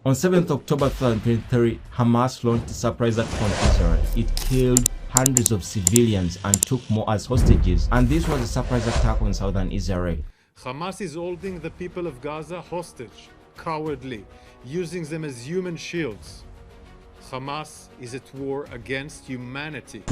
On 7th October 2023, Hamas launched a surprise attack on Israel. It killed hundreds of civilians and took more as hostages, and this was a surprise attack on southern Israel. Hamas is holding the people of Gaza hostage, cowardly, using them as human shields. Hamas is at war against humanity.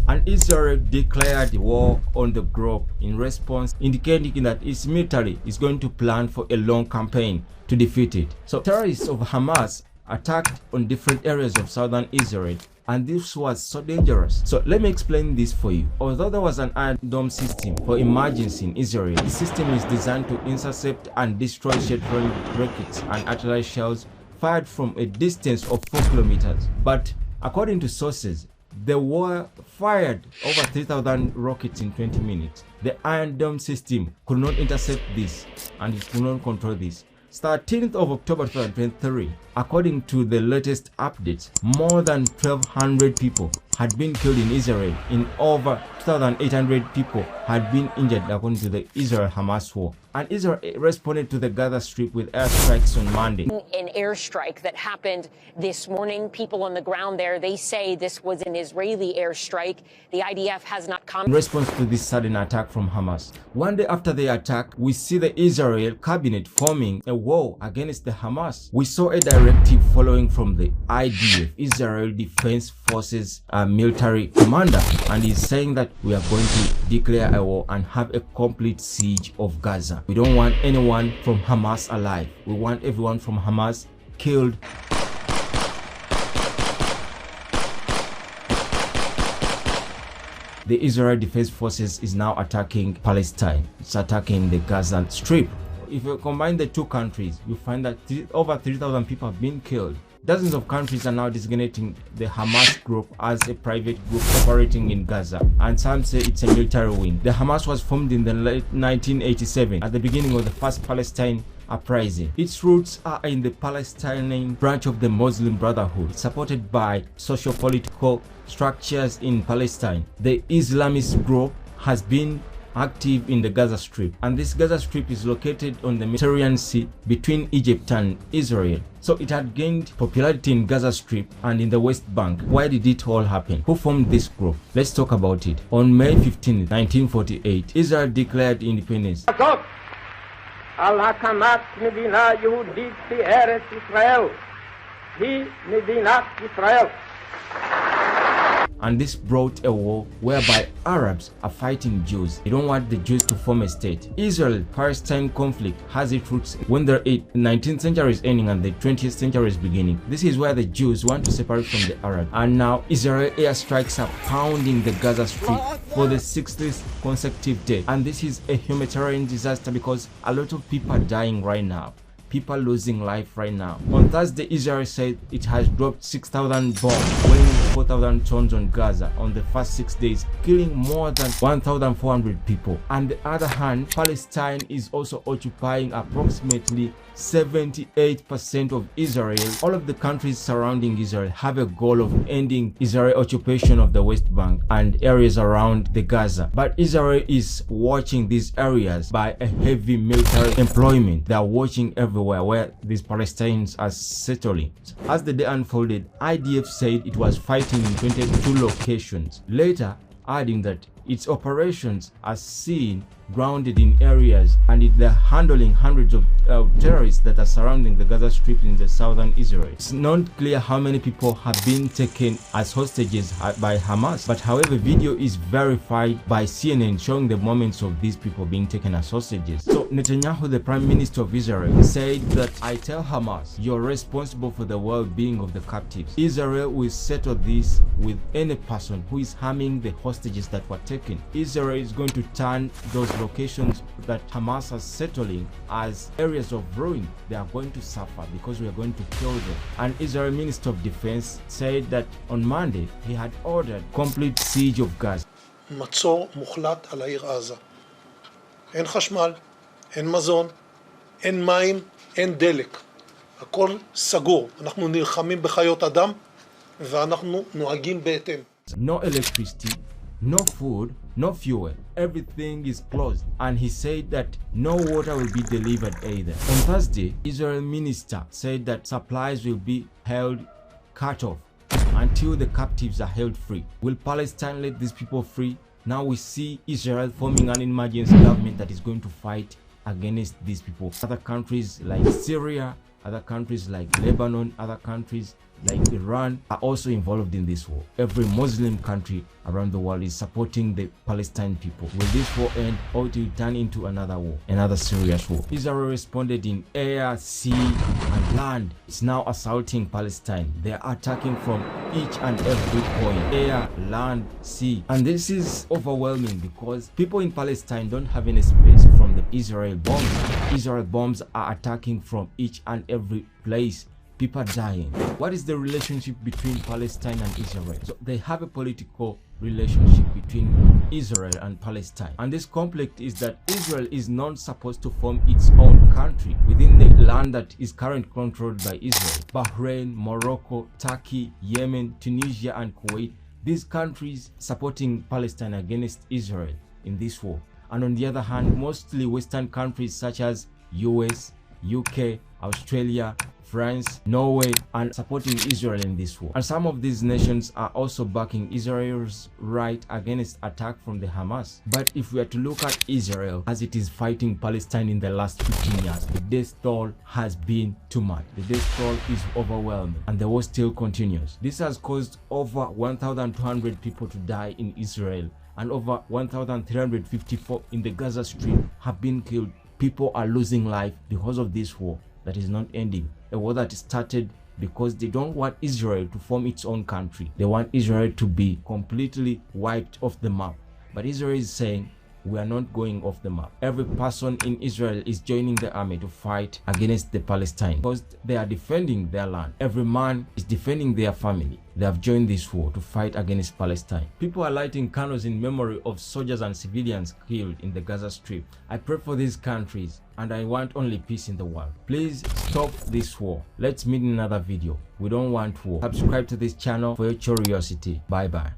And Israel declared war on the group in response, indicating that its military is going to plan for a long campaign to defeat it. So terrorists of Hamas attacked on different areas of southern Israel, and this was so dangerous. So let me explain this for you. Although there was an Iron Dome system for emergency in Israel, the system is designed to intercept and destroy sheltering rockets and artillery shells fired from a distance of 4 kilometers. But according to sources, the war fired over 3,000 rockets in 20 minutes. The Iron Dome system could not intercept this, and it could not control this. 13th of October 2023, according to the latest updates, more than 1,200 people had been killed in Israel, and over 2,800 people had been injured according to the Israel Hamas War. And Israel responded to the Gaza Strip with airstrikes on Monday. An airstrike that happened this morning. People on the ground there, they say this was an Israeli airstrike. The IDF has not commented. In response to this sudden attack from Hamas, one day after the attack, we see the Israel cabinet forming a war against the Hamas. We saw a directive following from the IDF, Israel Defense Forces military commander, and he's saying that we are going to declare a war and have a complete siege of Gaza. We don't want anyone from Hamas alive. We want everyone from Hamas killed. The Israel Defense Forces is now attacking Palestine. It's attacking the Gaza Strip. If you combine the two countries, you find that over 3,000 people have been killed. Dozens of countries are now designating the Hamas group as a private group operating in Gaza, and some say it's a military wing. The Hamas was formed in the late 1987 at the beginning of the first Palestine uprising. Its roots are in the Palestinian branch of the Muslim Brotherhood, supported by socio-political structures in Palestine. The Islamist group has been active in the Gaza Strip, and this Gaza Strip is located on the Mediterranean Sea between Egypt and Israel. So it had gained popularity in Gaza Strip and in the West Bank. Why did it all happen? Who formed this group? Let's talk about it. On May 15, 1948, Israel declared independence. על הקמת מדינה יהודית בארץ ישראל, היא מדינת ישראל. And this brought a war whereby Arabs are fighting Jews. They don't want the Jews to form a state. Israel-Palestine conflict has its roots when the 19th century is ending and the 20th century is beginning. This is where the Jews want to separate from the Arabs. And now Israel airstrikes are pounding the Gaza Strip for the 60th consecutive day. And this is a humanitarian disaster because a lot of people are dying right now. People losing life right now. On Thursday, Israel said it has dropped 6,000 bombs weighing 4,000 tons on Gaza on the first 6 days, killing more than 1,400 people. On the other hand, Palestine is also occupying approximately 78% of Israel. All of the countries surrounding Israel have a goal of ending Israel occupation of the West Bank and areas around the Gaza. But Israel is watching these areas by a heavy military employment. They are watching everywhere where these Palestinians are settling. As the day unfolded, IDF said it was fighting in 22 locations, later adding that its operations are seen grounded in areas and they're handling hundreds of terrorists that are surrounding the Gaza Strip in the southern Israel. It's not clear how many people have been taken as hostages by Hamas, but however, video is verified by CNN showing the moments of these people being taken as hostages. So Netanyahu, the Prime Minister of Israel, said that I tell Hamas, you're responsible for the well-being of the captives. Israel will settle this with any person who is harming the hostages that were taken. Israel is going to turn those locations that Hamas is settling as areas of ruin. They are going to suffer because we are going to kill them. And Israel Minister of Defense said that on Monday he had ordered complete siege of Gaza. מצור מוחלט על העיר עזה. אין חשמל, אין מזון, אין מים, אין דלק. הכל סגור. אנחנו נלחמים בחיות אדם ואנחנו נוהגים בהתאם. No electricity, no food, no fuel, everything is closed. And he said that no water will be delivered either. On Thursday, Israel minister said that supplies will be held cut off until the captives are held free. Will Palestine let these people free? Now we see Israel forming an emergency government that is going to fight against these people. Other countries like Syria, other countries like Lebanon, other countries like Iran are also involved in this war. Every Muslim country around the world is supporting the Palestinian people. Will this war end, or it will turn into another war, another serious war? Israel responded in air, sea and land. It's now assaulting Palestine. They are attacking from each and every point: air, land, sea. And this is overwhelming because people in Palestine don't have any space from the Israel bombs. Israel bombs are attacking from each and every place. People are dying. What is the relationship between Palestine and Israel? So they have a political relationship between Israel and Palestine. And this conflict is that Israel is not supposed to form its own country within the land that is currently controlled by Israel. Bahrain, Morocco, Turkey, Yemen, Tunisia and Kuwait. These countries supporting Palestine against Israel in this war. And on the other hand, mostly Western countries such as US, UK, Australia, France, Norway, and supporting Israel in this war. And some of these nations are also backing Israel's right against attack from the Hamas. But if we are to look at Israel as it is fighting Palestine in the last 15 years, the death toll has been too much. The death toll is overwhelming and the war still continues. This has caused over 1,200 people to die in Israel, and over 1,354 in the Gaza Strip have been killed. People are losing life because of this war that is not ending. A war that started because they don't want Israel to form its own country. They want Israel to be completely wiped off the map. But Israel is saying, we are not going off the map. Every person in Israel is joining the army to fight against the Palestine because they are defending their land. Every man is defending their family. They have joined this war to fight against Palestine. People are lighting candles in memory of soldiers and civilians killed in the Gaza Strip. I pray for these countries and I want only peace in the world. Please stop this war. Let's meet in another video. We don't want war. Subscribe to this channel for your curiosity. Bye bye.